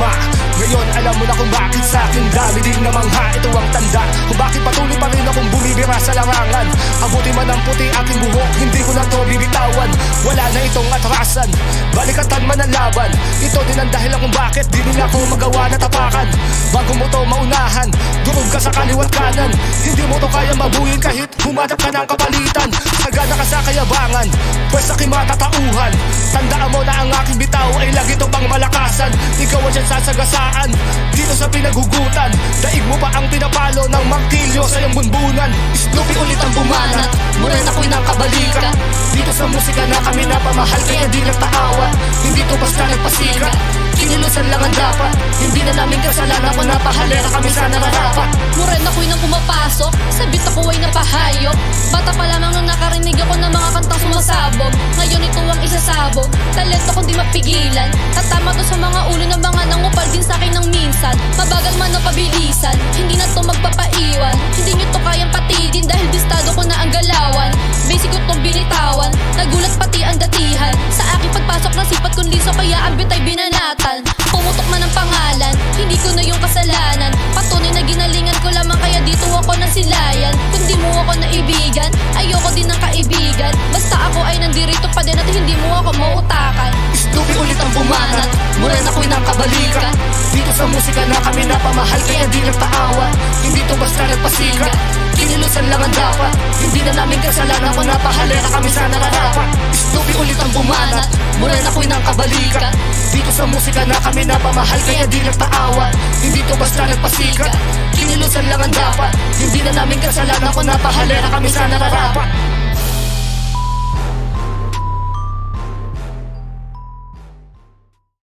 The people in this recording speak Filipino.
tama. Ngayon alam mo na kung bakit sa akin dami din namangha. Ito ang tanda kung bakit patuloy pa rin akong bumibira sa larangan. Abuti man ang puti aking buhok, hindi ko na to bibitawan. Wala na itong atrasan, balikatan man ang laban. Ito din ang dahilan kung bakit di nila ako magawa na tapakan. Bago mo to maunahan, durog ka sa kaliwat kanan. Hindi mo to kaya mabuhin kahit humadap ka ng kapalitan. Sagana ka sa kayabangan, pwes aking matatauhan. Tandaan mo na ang aking bitaw ay lagi to pang malakasan. Ikaw ang dyan sasagasaan, dito sa pinaghugutan. Daig mo pa ang pinapalo ng martilyo sa iyong bunbunan. Snoopy ulit ang bumanat, mula na ko'y ng kabalika. Dito sa musika na kami napamahal, kaya di nagtaawa. Hindi to basta nagpasikat, kinilusan lang ang dapat. Hindi na namin kasalanan kung napahalera kami sa nararapat. Mura na ko'y nang pumapasok, sabit ako ay napahayop. Bata pa lamang nung nakarinig ako ng mga kantang sumasabog. Ngayon ito ang isasabog, talento kong di mapigilan. Tatama to sa mga ulo ng mga nangupal din sa akin ng minsan. Mabagal man o pabilisan, hindi na to magpapaiwan. Hindi nyo to kayang patidin dahil bistado ko na ang galawan. Basic ko tong binitawan, nagulat pati ang datihan. Sa aking pagpasok ng sipat kong liso, kaya ang bitay binanatan. Pumutok man ang pangalan, hindi ko na yung kasalanan. Patunay na ginalingan ko lamang, kaya dito ako nasilayan. Kung di mo ako naibigan, ayoko din ng kaibigan. Basta ako ay nandirito pa din at hindi mo ako mautakan. Snoopy ulit ang bumanat, mula na ko'y ng kabalika. Dito sa musika na kami napamahal, kaya di nagtaawa. Hindi to basta nagpasikat, kinilusan lang ang dapat. Hindi na namin kasalanan kung napahalera kami sa nararapat. Snoopy ulit ang bumanat, mula na ko'y ng kabalika. Dito sa musika na kami napamahal, kaya di nagtaawa. Hindi to basta nagpasikat, kinilusan lang ang dapat. Hindi na namin kasalanan kung napahalera kami sa nararapat.